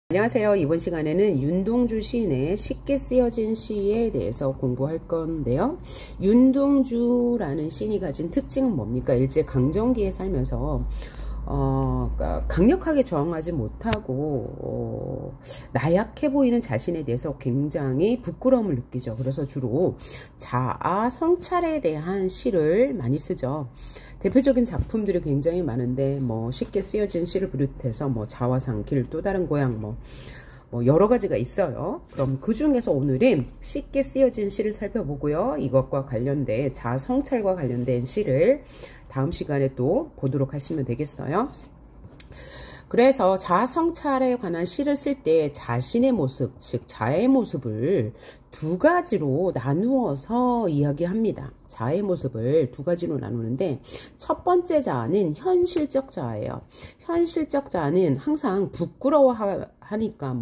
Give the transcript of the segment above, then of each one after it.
안녕하세요. 이번 시간에는 윤동주 시인의 쉽게 쓰여진 시에 대해서 공부할 건데요. 윤동주라는 시인이 가진 특징은 뭡니까? 일제 강점기에 살면서 강력하게 저항하지 못하고 나약해 보이는 자신에 대해서 굉장히 부끄러움을 느끼죠. 그래서 주로 자아 성찰에 대한 시를 많이 쓰죠. 대표적인 작품들이 굉장히 많은데 쉽게 쓰여진 시를 비롯해서 자화상, 길, 또 다른 고향 여러 가지가 있어요. 그럼 그 중에서 오늘은 쉽게 쓰여진 시를 살펴보고요. 이것과 관련된 자아 성찰과 관련된 시를 다음 시간에 또 보도록 하시면 되겠어요. 그래서 자아 성찰에 관한 시를 쓸 때 자신의 모습, 즉 자의 모습을 두 가지로 나누어서 이야기합니다. 자의 모습을 두 가지로 나누는데 첫 번째 자아는 현실적 자아예요. 현실적 자아는 항상 부끄러워하니까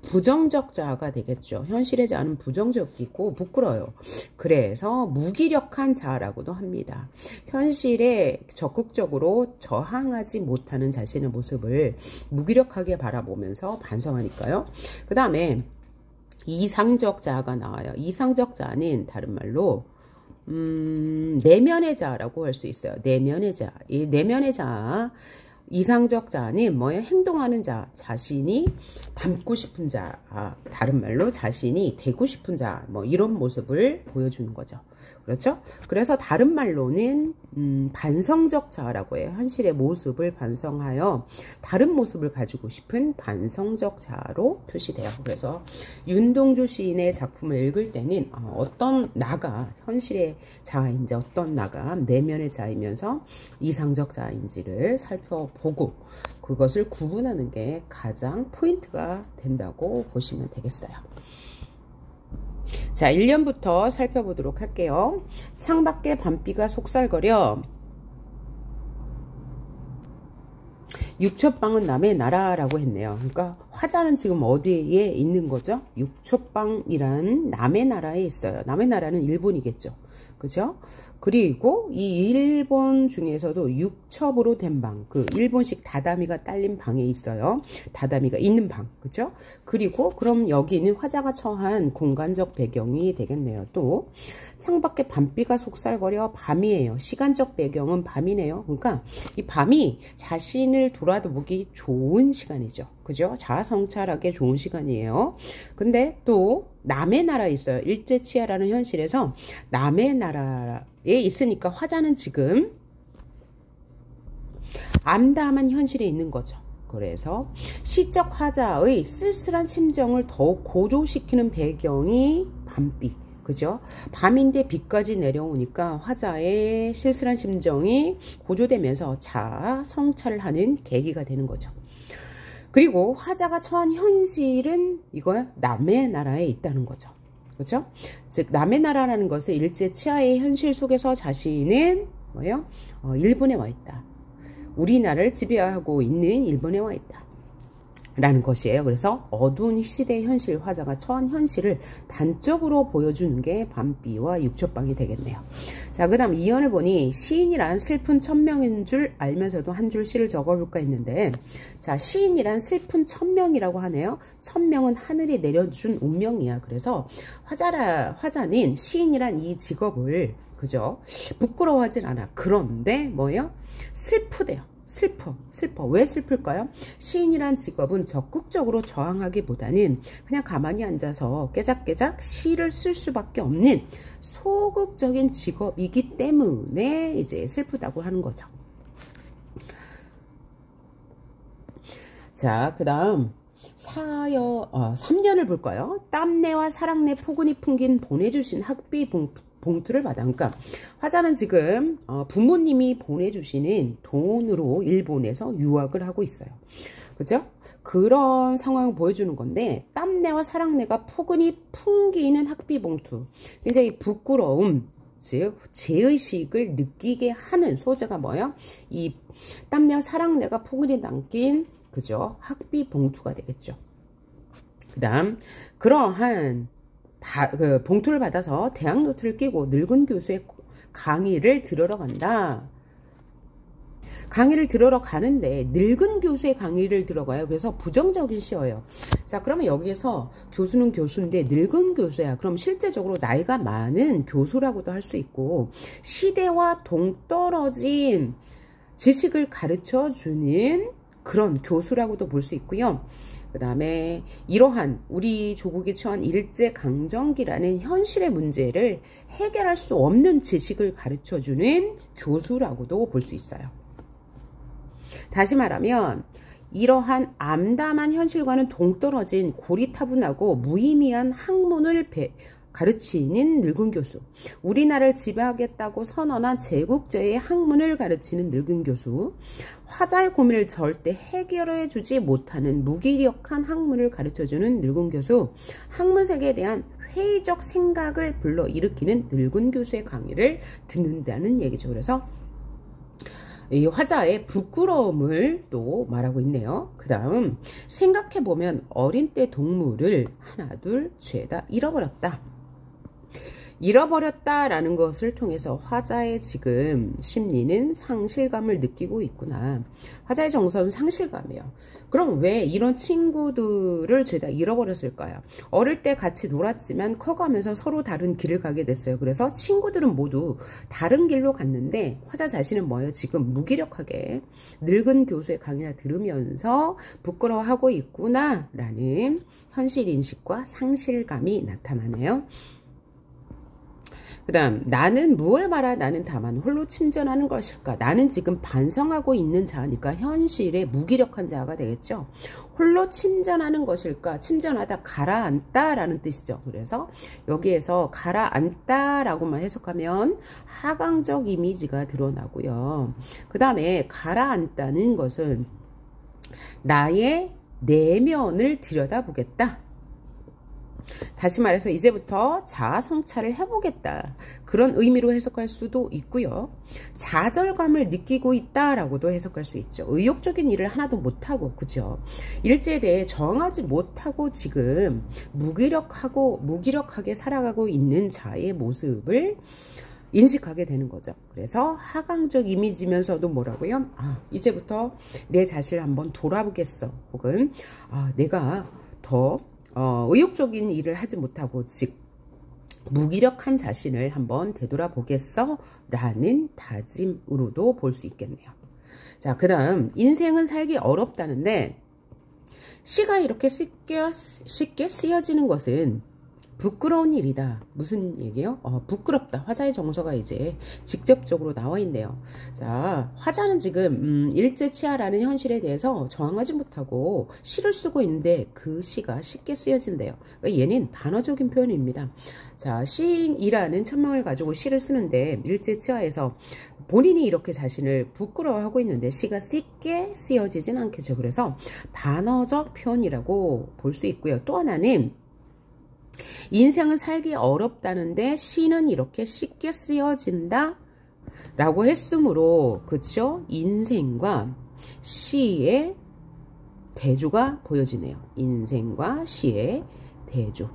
부정적 자아가 되겠죠. 현실의 자아는 부정적이고 부끄러워요. 그래서 무기력한 자아라고도 합니다. 현실에 적극적으로 저항하지 못하는 자신의 모습을 무기력하게 바라보면서 반성하니까요. 그 다음에 이상적 자아가 나와요. 이상적 자아는 다른 말로 내면의 자아라고 할 수 있어요. 내면의 자아. 이 내면의 자아, 이상적 자아는 행동하는 자, 자신이 닮고 싶은 자, 다른 말로 자신이 되고 싶은 자, 이런 모습을 보여주는 거죠. 그렇죠? 그래서 다른 말로는 반성적 자아라고 해요. 현실의 모습을 반성하여 다른 모습을 가지고 싶은 반성적 자아로 표시돼요. 그래서 윤동주 시인의 작품을 읽을 때는 어떤 나가 현실의 자아인지 어떤 나가 내면의 자아이면서 이상적 자아인지를 살펴보고 그것을 구분하는 게 가장 포인트가 된다고 보시면 되겠어요. 자, 1년부터 살펴보도록 할게요. 창밖에 밤비가 속살거려 육첩방은 남의 나라라고 했네요. 그러니까 화자는 지금 어디에 있는 거죠? 육첩방이란 남의 나라에 있어요. 남의 나라는 일본이겠죠. 그죠? 그리고 이 일본 중에서도 육첩으로 된 방, 그 일본식 다다미가 딸린 방에 있어요. 다다미가 있는 방, 그죠? 그리고 그럼 여기는 화자가 처한 공간적 배경이 되겠네요. 또 창밖에 밤비가 속살거려 밤이에요. 시간적 배경은 밤이네요. 그러니까 이 밤이 자신을 돌아보기 좋은 시간이죠. 그죠? 자아 성찰하기 좋은 시간이에요. 근데 또 남의 나라에 있어요. 일제치하라는 현실에서 남의 나라에 있으니까 화자는 지금 암담한 현실에 있는 거죠. 그래서 시적 화자의 쓸쓸한 심정을 더욱 고조시키는 배경이 밤비. 그죠? 밤인데 비까지 내려오니까 화자의 쓸쓸한 심정이 고조되면서 자아 성찰을 하는 계기가 되는 거죠. 그리고 화자가 처한 현실은 이거야 남의 나라에 있다는 거죠. 그렇죠? 즉 남의 나라라는 것은 일제 치하의 현실 속에서 자신은 일본에 와 있다. 우리나라를 지배하고 있는 일본에 와 있다. 라는 것이에요. 그래서 어두운 시대의 현실, 화자가 처한 현실을 단적으로 보여주는 게 밤비와 육첩방이 되겠네요. 자, 그 다음 2연을 보니 시인이란 슬픈 천명인 줄 알면서도 한 줄 시를 적어볼까 했는데, 자, 시인이란 슬픈 천명이라고 하네요. 천명은 하늘이 내려준 운명이야. 그래서 화자는 시인이란 이 직업을 그죠? 부끄러워하진 않아. 그런데 슬프대요. 슬퍼. 왜 슬플까요? 시인이란 직업은 적극적으로 저항하기보다는 그냥 가만히 앉아서 깨작깨작 시를 쓸 수밖에 없는 소극적인 직업이기 때문에 이제 슬프다고 하는 거죠. 자, 그 다음 3년을 볼까요? 땀내와 사랑내 포근히 풍긴 보내주신 학비 봉투를 받아. 그러니까 화자는 지금 부모님이 보내주시는 돈으로 일본에서 유학을 하고 있어요. 그죠? 그런 상황을 보여주는 건데 땀내와 사랑내가 포근히 풍기는 학비 봉투. 굉장히 부끄러움, 즉 죄의식을 느끼게 하는 소재가 이 땀내와 사랑내가 포근히 담긴 그죠? 학비 봉투가 되겠죠. 그 다음 그러한 봉투를 받아서 대학 노트를 끼고 늙은 교수의 강의를 들으러 간다. 강의를 들으러 가는데 늙은 교수의 강의를 들어가요. 그래서 부정적인 시어예요. 자, 그러면 여기에서 교수는 교수인데 늙은 교수야. 그럼 실제적으로 나이가 많은 교수라고도 할 수 있고 시대와 동떨어진 지식을 가르쳐 주는 그런 교수라고도 볼 수 있고요. 그 다음에 이러한 우리 조국이 처한 일제강점기라는 현실의 문제를 해결할 수 없는 지식을 가르쳐주는 교수라고도 볼 수 있어요. 다시 말하면 이러한 암담한 현실과는 동떨어진 고리타분하고 무의미한 학문을 가르치는 늙은 교수, 우리나라를 지배하겠다고 선언한 제국주의의 학문을 가르치는 늙은 교수, 화자의 고민을 절대 해결해 주지 못하는 무기력한 학문을 가르쳐주는 늙은 교수, 학문 세계에 대한 회의적 생각을 불러일으키는 늙은 교수의 강의를 듣는다는 얘기죠. 그래서 이 화자의 부끄러움을 또 말하고 있네요. 그 다음 생각해보면 어린 때 동물을 하나 둘 죄다 잃어버렸다. 잃어버렸다라는 것을 통해서 화자의 지금 심리는 상실감을 느끼고 있구나. 화자의 정서는 상실감이에요. 그럼 왜 이런 친구들을 죄다 잃어버렸을까요? 어릴 때 같이 놀았지만 커가면서 서로 다른 길을 가게 됐어요. 그래서 친구들은 모두 다른 길로 갔는데 화자 자신은 뭐예요? 지금 무기력하게 늙은 교수의 강의를 들으면서 부끄러워하고 있구나 라는 현실인식과 상실감이 나타나네요. 그 다음 나는 무엇을 말하 나는 다만 홀로 침전하는 것일까. 나는 지금 반성하고 있는 자니까 현실에 무기력한 자가 되겠죠. 홀로 침전하는 것일까. 침전하다 가라앉다 라는 뜻이죠. 그래서 여기에서 가라앉다 라고만 해석하면 하강적 이미지가 드러나고요. 그 다음에 가라앉다는 것은 나의 내면을 들여다보겠다. 다시 말해서 이제부터 자아 성찰을 해보겠다. 그런 의미로 해석할 수도 있고요. 좌절감을 느끼고 있다라고도 해석할 수 있죠. 의욕적인 일을 하나도 못하고, 그죠? 일제에 대해 정하지 못하고 지금 무기력하게 살아가고 있는 자의 모습을 인식하게 되는 거죠. 그래서 하강적 이미지면서도 뭐라고요? 이제부터 내 자신을 한번 돌아보겠어. 혹은 내가 더 의욕적인 일을 하지 못하고 즉 무기력한 자신을 한번 되돌아보겠어 라는 다짐으로도 볼 수 있겠네요. 자, 그 다음 인생은 살기 어렵다는데 시가 이렇게 쉽게 쓰여지는 것은 부끄러운 일이다. 무슨 얘기예요? 부끄럽다. 화자의 정서가 이제 직접적으로 나와 있네요. 자, 화자는 지금 일제치하라는 현실에 대해서 저항하지 못하고 시를 쓰고 있는데 그 시가 쉽게 쓰여진대요. 그러니까 얘는 반어적인 표현입니다. 자, 시인이라는 천명을 가지고 시를 쓰는데 일제치하에서 본인이 이렇게 자신을 부끄러워하고 있는데 시가 쉽게 쓰여지진 않겠죠. 그래서 반어적 표현이라고 볼 수 있고요. 또 하나는 인생은 살기 어렵다는데 시는 이렇게 쉽게 쓰여진다 라고 했으므로 그쵸? 인생과 시의 대조가 보여지네요. 인생과 시의 대조.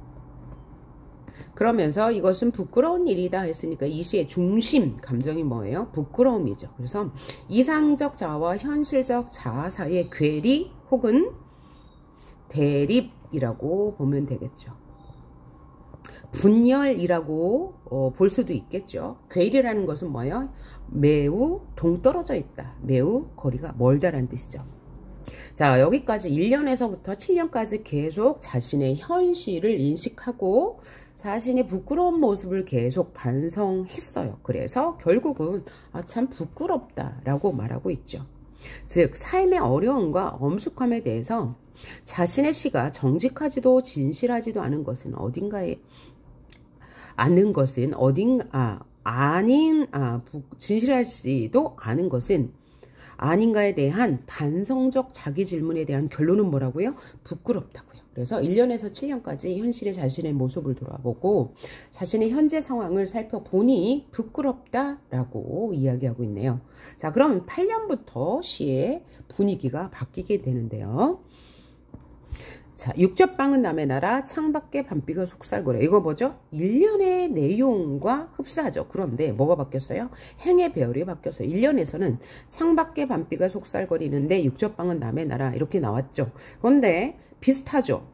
그러면서 이것은 부끄러운 일이다 했으니까 이 시의 중심 감정이 뭐예요? 부끄러움이죠. 그래서 이상적 자아와 현실적 자아 사이의 괴리 혹은 대립이라고 보면 되겠죠. 분열이라고 볼 수도 있겠죠. 괴리라는 것은 뭐예요? 매우 동떨어져 있다. 매우 거리가 멀다라는 뜻이죠. 자, 여기까지 1년에서부터 7년까지 계속 자신의 현실을 인식하고 자신의 부끄러운 모습을 계속 반성했어요. 그래서 결국은 참 부끄럽다라고 말하고 있죠. 즉 삶의 어려움과 엄숙함에 대해서 자신의 시가 정직하지도 진실하지도 않은 것은 진실하지도 않은 것은 아닌가에 대한 반성적 자기 질문에 대한 결론은 뭐라고요? 부끄럽다고요. 그래서 1년에서 7년까지 현실의 자신의 모습을 돌아보고 자신의 현재 상황을 살펴보니 부끄럽다라고 이야기하고 있네요. 자, 그럼 8년부터 시의 분위기가 바뀌게 되는데요. 자, 육접방은 남의 나라, 창밖에 밤비가 속살거려. 이거 뭐죠? 일련의 내용과 흡사하죠. 그런데 뭐가 바뀌었어요? 행의 배열이 바뀌었어요. 1년에서는 창밖에 밤비가 속살거리는데 육접방은 남의 나라 이렇게 나왔죠. 그런데 비슷하죠.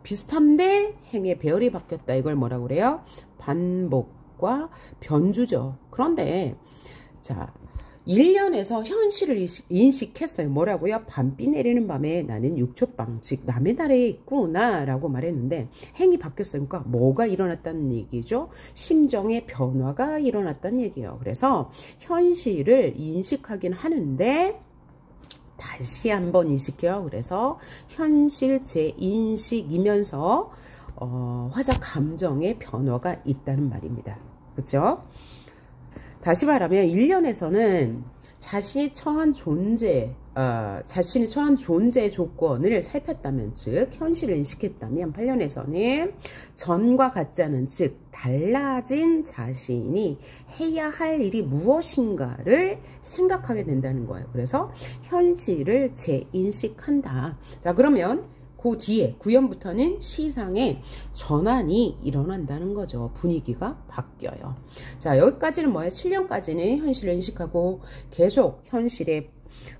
비슷한데 행의 배열이 바뀌었다. 이걸 뭐라고 그래요? 반복과 변주죠. 그런데 자, 1년에서 현실을 인식했어요. 뭐라고요? 밤비 내리는 밤에 나는 육초방, 즉 남의 나라에 있구나 라고 말했는데 행이 바뀌었어요. 그러니까 뭐가 일어났다는 얘기죠? 심정의 변화가 일어났다는 얘기예요. 그래서 현실을 인식하긴 하는데 다시 한번 인식해요. 그래서 현실 재인식이면서 화자 감정의 변화가 있다는 말입니다. 그렇죠? 다시 말하면 1년에서는 자신이 처한 존재, 자신이 처한 존재 조건을 살폈다면, 즉 현실을 인식했다면 8년에서는 전과 같지 않은, 즉 달라진 자신이 해야 할 일이 무엇인가를 생각하게 된다는 거예요. 그래서 현실을 재인식한다. 자, 그러면 그 뒤에 9연부터는 시상에 전환이 일어난다는 거죠. 분위기가 바뀌어요. 자, 여기까지는 뭐예요? 7년까지는 현실을 인식하고 계속 현실의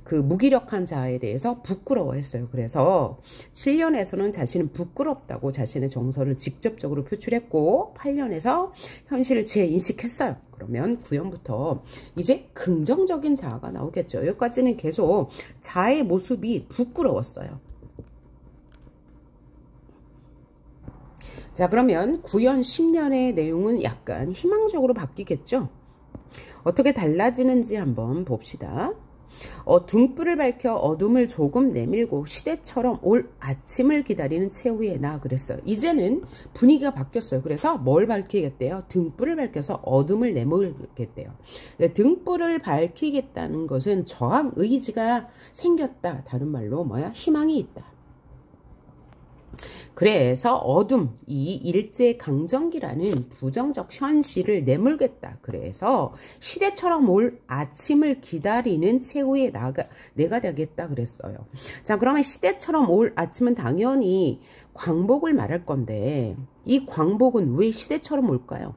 그 무기력한 자에 대해서 부끄러워했어요. 그래서 7년에서는 자신은 부끄럽다고 자신의 정서를 직접적으로 표출했고 8년에서 현실을 재인식했어요. 그러면 9연부터 이제 긍정적인 자아가 나오겠죠. 여기까지는 계속 자의 모습이 부끄러웠어요. 자, 그러면 9연 10년의 내용은 약간 희망적으로 바뀌겠죠. 어떻게 달라지는지 한번 봅시다. 등불을 밝혀 어둠을 조금 내밀고 시대처럼 올 아침을 기다리는 최후의 나 그랬어요. 이제는 분위기가 바뀌었어요. 그래서 뭘 밝히겠대요? 등불을 밝혀서 어둠을 내몰겠대요. 등불을 밝히겠다는 것은 저항 의지가 생겼다. 다른 말로 뭐야? 희망이 있다. 그래서 어둠, 이 일제강점기라는 부정적 현실을 내몰겠다. 그래서 시대처럼 올 아침을 기다리는 최후의 내가 되겠다 그랬어요. 자, 그러면 시대처럼 올 아침은 당연히 광복을 말할 건데 이 광복은 왜 시대처럼 올까요?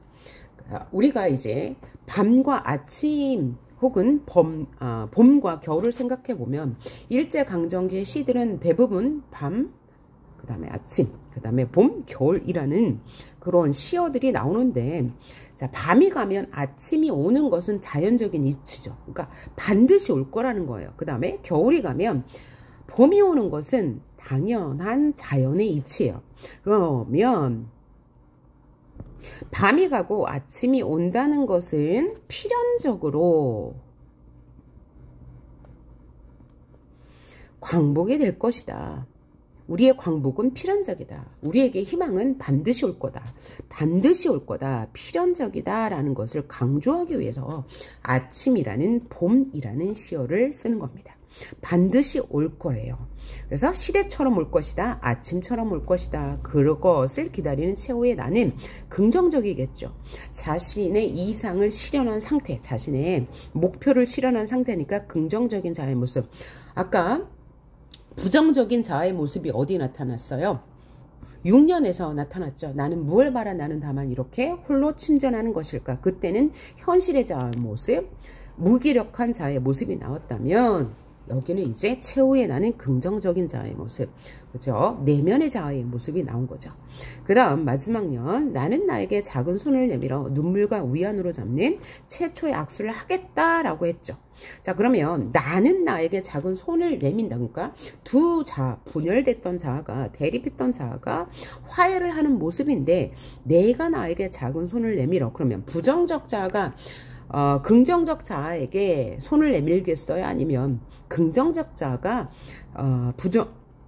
우리가 이제 밤과 아침 혹은 봄과 겨울을 생각해 보면 일제강점기의 시들은 대부분 밤, 그 다음에 아침, 그 다음에 봄, 겨울이라는 그런 시어들이 나오는데, 자, 밤이 가면 아침이 오는 것은 자연적인 이치죠. 그러니까 반드시 올 거라는 거예요. 그 다음에 겨울이 가면 봄이 오는 것은 당연한 자연의 이치예요. 그러면 밤이 가고 아침이 온다는 것은 필연적으로 광복이 될 것이다. 우리의 광복은 필연적이다. 우리에게 희망은 반드시 올 거다. 반드시 올 거다. 필연적이다 라는 것을 강조하기 위해서 아침이라는 봄이라는 시어를 쓰는 겁니다. 반드시 올 거예요. 그래서 시대처럼 올 것이다. 아침처럼 올 것이다. 그것을 기다리는 최후의 나는 긍정적이겠죠. 자신의 이상을 실현한 상태, 자신의 목표를 실현한 상태니까 긍정적인 자의 모습. 아까 부정적인 자아의 모습이 어디 나타났어요? 6년에서 나타났죠. 나는 무엇을 바라 나는 다만 이렇게 홀로 침전하는 것일까? 그때는 현실의 자아의 모습, 무기력한 자아의 모습이 나왔다면 여기는 이제 최후의 나는 긍정적인 자아의 모습, 그죠? 내면의 자아의 모습이 나온 거죠. 그 다음 마지막 년, 나는 나에게 작은 손을 내밀어 눈물과 위안으로 잡는 최초의 악수를 하겠다라고 했죠. 자, 그러면 나는 나에게 작은 손을 내민다. 그러니까 두 자아, 분열됐던 자아가, 대립했던 자아가 화해를 하는 모습인데 내가 나에게 작은 손을 내밀어. 그러면 부정적 자아가 긍정적 자아에게 손을 내밀겠어요? 아니면 긍정적 자아가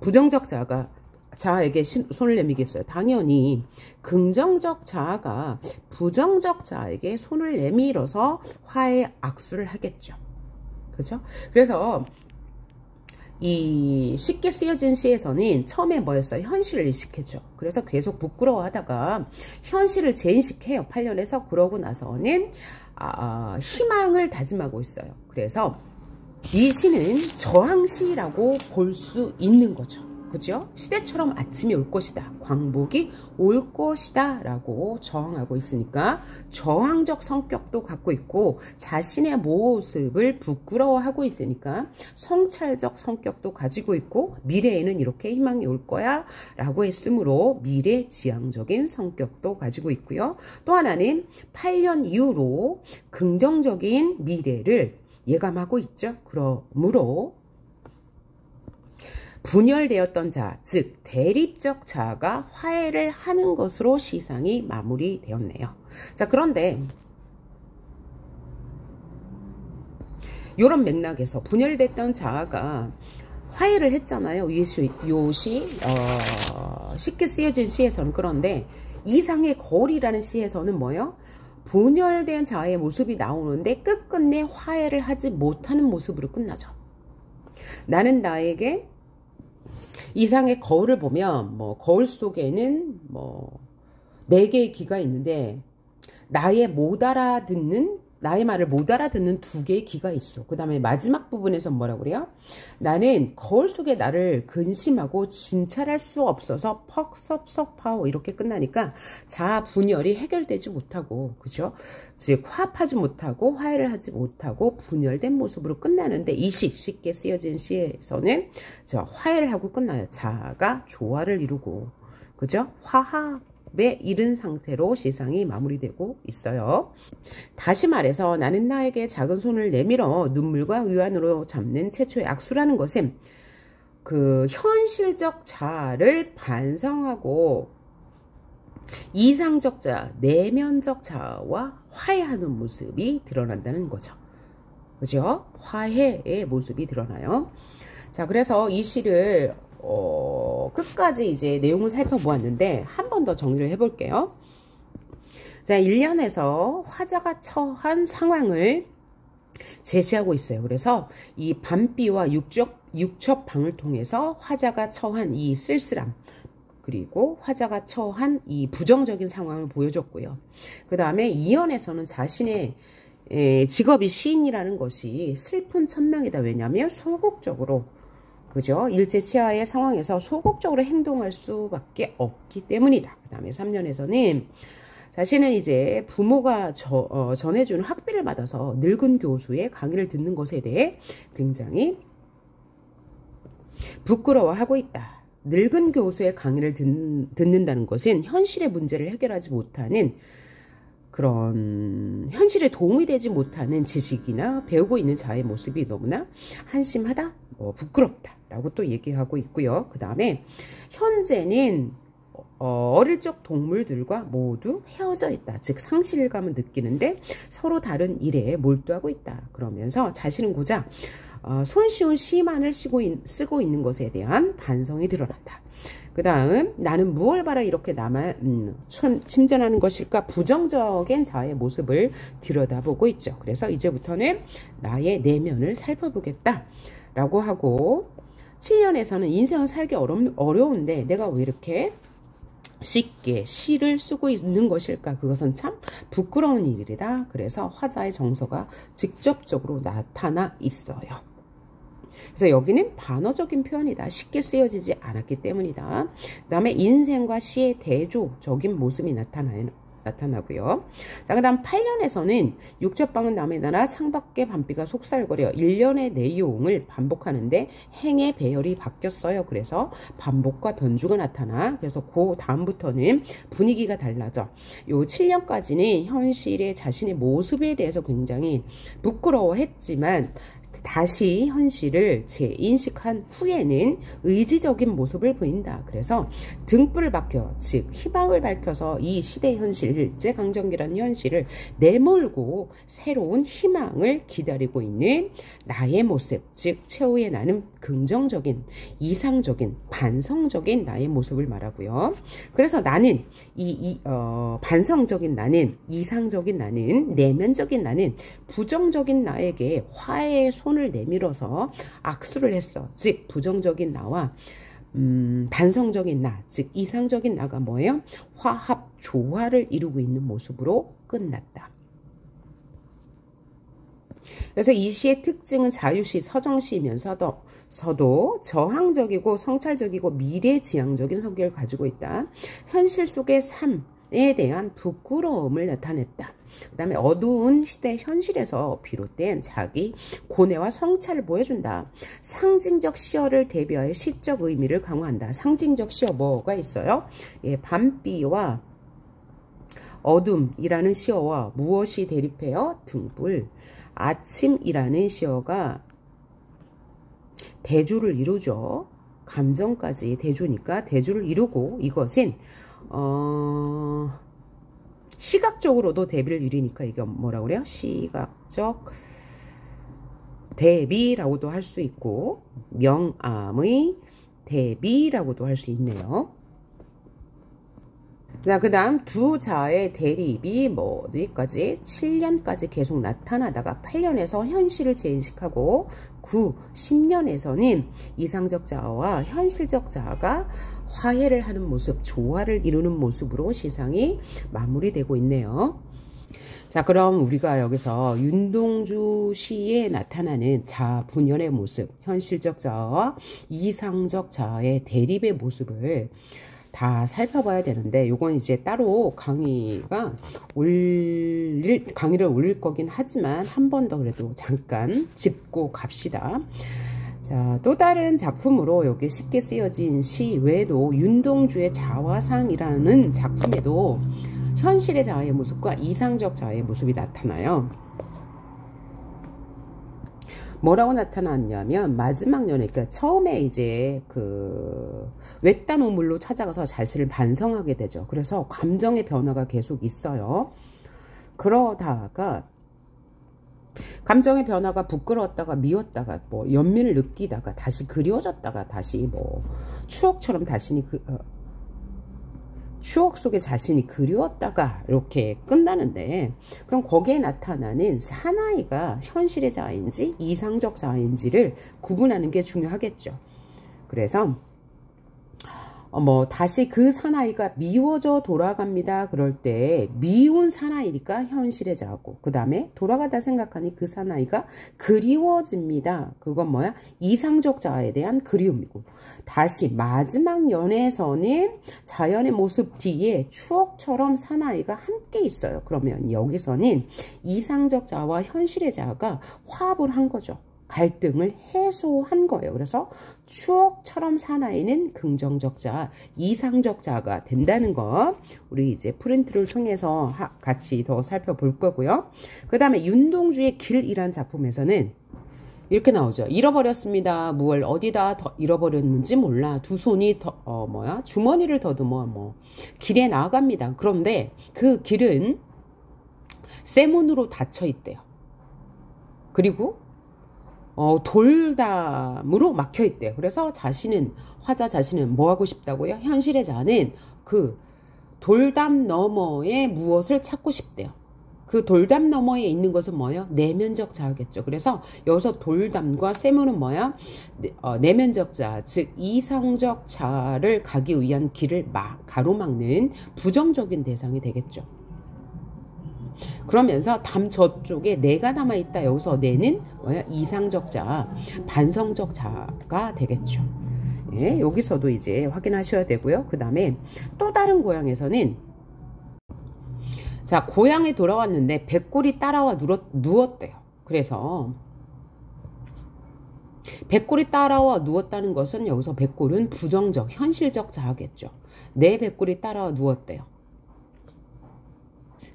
부정적 자아에게 손을 내밀겠어요? 당연히 긍정적 자아가 부정적 자아에게 손을 내밀어서 화해 악수를 하겠죠. 그죠? 그래서 이 쉽게 쓰여진 시에서는 처음에 뭐였어요? 현실을 인식했죠. 그래서 계속 부끄러워하다가 현실을 재인식해요. 8년에서. 그러고 나서는 희망을 다짐하고 있어요. 그래서 이 시는 저항시라고 볼 수 있는 거죠. 그죠? 시대처럼 아침이 올 것이다. 광복이 올 것이다. 라고 저항하고 있으니까 저항적 성격도 갖고 있고 자신의 모습을 부끄러워하고 있으니까 성찰적 성격도 가지고 있고 미래에는 이렇게 희망이 올 거야 라고 했으므로 미래지향적인 성격도 가지고 있고요. 또 하나는 8년 이후로 긍정적인 미래를 예감하고 있죠. 그러므로 분열되었던 자, 즉 대립적 자가 화해를 하는 것으로 시상이 마무리되었네요. 자, 그런데 이런 맥락에서 분열됐던 자가 화해를 했잖아요. 요시 쉽게 쓰여진 시에서는. 그런데 이상의 거울이라는 시에서는 뭐요? 분열된 자의 모습이 나오는데 끝끝내 화해를 하지 못하는 모습으로 끝나죠. 나는 나에게 이상의 거울을 보면 뭐 거울 속에는 뭐 4개의 귀가 있는데 나의 말을 못 알아듣는 2개의 귀가 있어. 그 다음에 마지막 부분에서 뭐라고 그래요? 나는 거울 속에 나를 근심하고 진찰할 수 없어서 퍽섭섭하고 이렇게 끝나니까 자아 분열이 해결되지 못하고, 그죠? 즉 화합하지 못하고 화해를 하지 못하고 분열된 모습으로 끝나는데 이 쉽게 쓰여진 시에서는 화해를 하고 끝나요. 자아가 조화를 이루고, 그죠? 화합에 이른 상태로 시상이 마무리되고 있어요. 다시 말해서 나는 나에게 작은 손을 내밀어 눈물과 의안으로 잡는 최초의 악수라는 것은 그 현실적 자아를 반성하고 이상적 자아, 내면적 자아와 화해하는 모습이 드러난다는 거죠. 그죠? 화해의 모습이 드러나요. 자, 그래서 이 시를 끝까지 이제 내용을 살펴보았는데 한 번 더 정리를 해볼게요. 자, 1년에서 화자가 처한 상황을 제시하고 있어요. 그래서 이 반비와 육첩방을 통해서 화자가 처한 이 쓸쓸함, 그리고 화자가 처한 이 부정적인 상황을 보여줬고요. 그 다음에 2연에서는 자신의 직업이 시인이라는 것이 슬픈 천명이다. 왜냐하면 소극적으로, 그죠? 일제치하의 상황에서 소극적으로 행동할 수밖에 없기 때문이다. 그 다음에 3년에서는 자신은 이제 부모가 전해주는 학비를 받아서 늙은 교수의 강의를 듣는 것에 대해 굉장히 부끄러워하고 있다. 늙은 교수의 강의를 듣는다는 것은 현실의 문제를 해결하지 못하는 그런 현실에 도움이 되지 못하는 지식이나 배우고 있는 자의 모습이 너무나 한심하다, 부끄럽다 라고 또 얘기하고 있고요. 그 다음에 현재는 어릴 적 동물들과 모두 헤어져 있다. 즉 상실감을 느끼는데 서로 다른 일에 몰두하고 있다. 그러면서 자신은 고작 손쉬운 시만을 쓰고 있는 것에 대한 반성이 드러난다. 그 다음 나는 무엇을 바라 이렇게 나만 침전하는 것일까? 부정적인 자의 모습을 들여다보고 있죠. 그래서 이제부터는 나의 내면을 살펴보겠다 라고 하고 7년에서는 인생을 살기 어려운데 내가 왜 이렇게 쉽게 시를 쓰고 있는 것일까? 그것은 참 부끄러운 일이다. 그래서 화자의 정서가 직접적으로 나타나 있어요. 그래서 여기는 반어적인 표현이다. 쉽게 쓰여지지 않았기 때문이다. 그 다음에 인생과 시의 대조적인 모습이 나타나고요. 자, 그 다음 8년에서는 육첩방은 남의 나라 창밖에 밤비가 속살거려 1년의 내용을 반복하는데 행의 배열이 바뀌었어요. 그래서 반복과 변주가 나타나. 그래서 그 다음부터는 분위기가 달라져. 요 7년까지는 현실의 자신의 모습에 대해서 굉장히 부끄러워했지만 다시 현실을 재인식한 후에는 의지적인 모습을 보인다. 그래서 등불을 밝혀, 즉 희망을 밝혀서 이 시대 현실, 일제강점기라는 현실을 내몰고 새로운 희망을 기다리고 있는 나의 모습, 즉 최후의 나는 긍정적인, 이상적인, 반성적인 나의 모습을 말하고요. 그래서 나는 반성적인 나는, 이상적인 나는, 내면적인 나는 부정적인 나에게 화해의 손을 내밀어서 악수를 했어. 즉 부정적인 나와 반성적인 나, 즉 이상적인 나가 뭐예요? 화합, 조화를 이루고 있는 모습으로 끝났다. 그래서 이 시의 특징은 자유시, 서정시이면서도 서도 저항적이고 성찰적이고 미래지향적인 성격을 가지고 있다. 현실 속의 삶에 대한 부끄러움을 나타냈다. 그 다음에 어두운 시대 현실에서 비롯된 자기 고뇌와 성찰을 보여준다. 상징적 시어를 대비하여 시적 의미를 강화한다. 상징적 시어 뭐가 있어요? 예, 밤비와 어둠이라는 시어와 무엇이 대립해요? 등불. 아침이라는 시어가 대조를 이루죠. 감정까지 대조니까 대조를 이루고 이것은 시각적으로도 대비를 이루니까 이게 뭐라고 그래요? 시각적 대비라고도 할 수 있고 명암의 대비라고도 할 수 있네요. 자, 그 다음 두 자의 대립이 뭐 어디까지? 7년까지 계속 나타나다가 8년에서 현실을 재인식하고 9, 10년에서는 이상적 자아와 현실적 자아가 화해를 하는 모습, 조화를 이루는 모습으로 시상이 마무리되고 있네요. 자, 그럼 우리가 여기서 윤동주 시에 나타나는 자아 분열의 모습, 현실적 자아와 이상적 자아의 대립의 모습을 다 살펴봐야 되는데, 요건 이제 따로 강의를 올릴 거긴 하지만 한 번 더 그래도 잠깐 짚고 갑시다. 자, 또 다른 작품으로 여기 쉽게 쓰여진 시 외에도 윤동주의 자화상이라는 작품에도 현실의 자아의 모습과 이상적 자아의 모습이 나타나요. 뭐라고 나타났냐면 마지막 연애, 그러니까 처음에 이제 그 외딴 우물로 찾아가서 자신을 반성하게 되죠. 그래서 감정의 변화가 계속 있어요. 그러다가 감정의 변화가 부끄러웠다가 미웠다가 뭐 연민을 느끼다가 다시 그리워졌다가 다시 뭐 추억처럼 추억 속에 자신이 그리웠다가 이렇게 끝나는데, 그럼 거기에 나타나는 사나이가 현실의 자아인지 이상적 자아인지를 구분하는 게 중요하겠죠. 그래서 다시 그 사나이가 미워져 돌아갑니다. 그럴 때 미운 사나이니까 현실의 자아고, 그 다음에 돌아가다 생각하니 그 사나이가 그리워집니다. 그건 뭐야? 이상적 자아에 대한 그리움이고, 다시 마지막 연애에서는 자연의 모습 뒤에 추억처럼 사나이가 함께 있어요. 그러면 여기서는 이상적 자아와 현실의 자아가 화합을 한 거죠. 갈등을 해소한 거예요. 그래서 추억처럼 사나이는 긍정적 자아, 이상적 자아가 된다는 거 우리 이제 프린트를 통해서 같이 더 살펴볼 거고요. 그 다음에 윤동주의 길이란 작품에서는 이렇게 나오죠. 잃어버렸습니다. 무얼 어디다 잃어버렸는지 몰라. 두 손이 주머니를 더듬어 길에 나아갑니다. 그런데 그 길은 쇠문으로 닫혀 있대요. 그리고 돌담으로 막혀 있대요. 그래서 화자 자신은 뭐 하고 싶다고요? 현실의 자는 그 돌담 너머에 무엇을 찾고 싶대요. 그 돌담 너머에 있는 것은 뭐예요? 내면적 자아겠죠. 그래서 여기서 돌담과 쇠문은 뭐야? 내면적 자아, 즉 이상적 자아를 가기 위한 길을 가로막는 부정적인 대상이 되겠죠. 그러면서 담 저쪽에 내가 남아있다. 여기서 내는 뭐야? 이상적 자아, 반성적 자아가 되겠죠. 예, 여기서도 이제 확인하셔야 되고요. 그 다음에 또 다른 고향에서는, 자, 고향에 돌아왔는데 백골이 따라와 누웠대요. 그래서 백골이 따라와 누웠다는 것은 여기서 백골은 부정적, 현실적 자아겠죠. 내 백골이 따라와 누웠대요.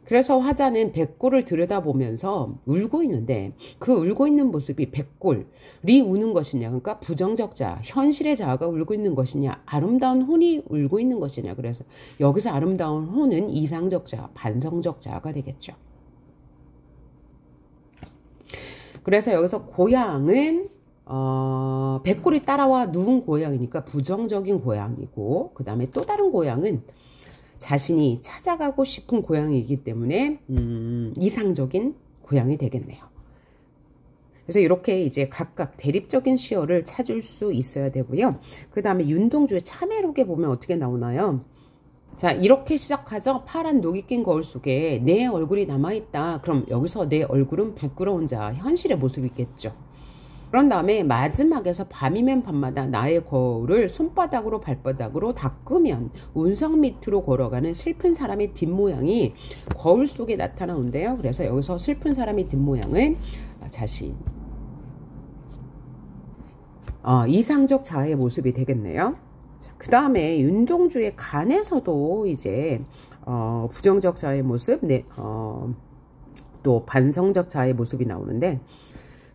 그래서 화자는 백골을 들여다보면서 울고 있는데, 그 울고 있는 모습이 백골이 우는 것이냐, 그러니까 부정적 자아, 현실의 자아가 울고 있는 것이냐, 아름다운 혼이 울고 있는 것이냐. 그래서 여기서 아름다운 혼은 이상적 자아, 반성적 자아가 되겠죠. 그래서 여기서 고향은 백골이 따라와 누운 고향이니까 부정적인 고향이고, 그 다음에 또 다른 고향은 자신이 찾아가고 싶은 고향이기 때문에 이상적인 고향이 되겠네요. 그래서 이렇게 이제 각각 대립적인 시어를 찾을 수 있어야 되고요. 그 다음에 윤동주의 참외록에 보면 어떻게 나오나요? 자, 이렇게 시작하죠. 파란 녹이 낀 거울 속에 내 얼굴이 남아있다. 그럼 여기서 내 얼굴은 부끄러운 자, 현실의 모습이겠죠. 그런 다음에 마지막에서 밤이면 밤마다 나의 거울을 손바닥으로 발바닥으로 닦으면 운석 밑으로 걸어가는 슬픈 사람의 뒷모양이 거울 속에 나타나는데요. 그래서 여기서 슬픈 사람의 뒷모양은 자신, 이상적 자아의 모습이 되겠네요. 그 다음에 윤동주의 간에서도 이제 부정적 자아의 모습, 또 반성적 자아의 모습이 나오는데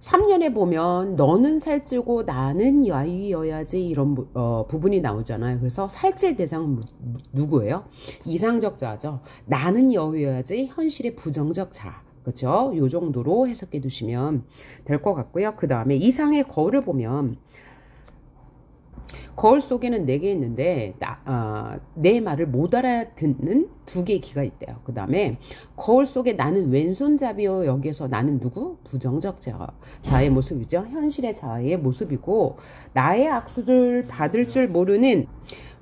3년에 보면 너는 살찌고 나는 야위여야지 이런 부분이 나오잖아요. 그래서 살찔 대상은 누구예요? 이상적 자아죠. 나는 여위여야지 현실의 부정적 자아. 그렇죠? 요 정도로 해석해 두시면 될 것 같고요. 그 다음에 이상의 거울을 보면 거울 속에는 4개 있는데 내 말을 못 알아듣는 2개의 귀가 있대요. 그 다음에 거울 속에 나는 왼손잡이요. 여기에서 나는 누구? 부정적 자아의 모습이죠. 현실의 자아의 모습이고 나의 악수를 받을 줄 모르는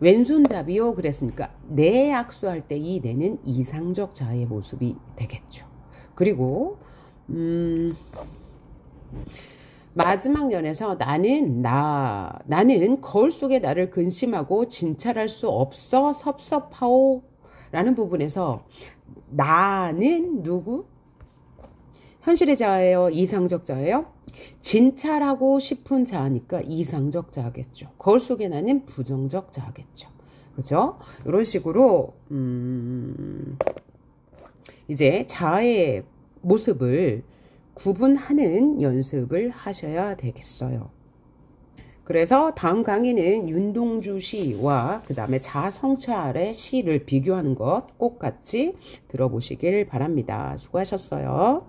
왼손잡이요. 그랬으니까 내 악수할 때 이 내는 이상적 자아의 모습이 되겠죠. 그리고 마지막 연에서 나는 거울 속에 나를 근심하고 진찰할 수 없어 섭섭하오 라는 부분에서 나는 누구? 현실의 자아예요? 이상적 자아예요? 진찰하고 싶은 자아니까 이상적 자아겠죠. 거울 속에 나는 부정적 자아겠죠. 그죠? 이런 식으로 이제 자아의 모습을 구분하는 연습을 하셔야 되겠어요. 그래서 다음 강의는 윤동주 시와 그 다음에 자성찰의 시를 비교하는 것 꼭 같이 들어보시길 바랍니다. 수고하셨어요.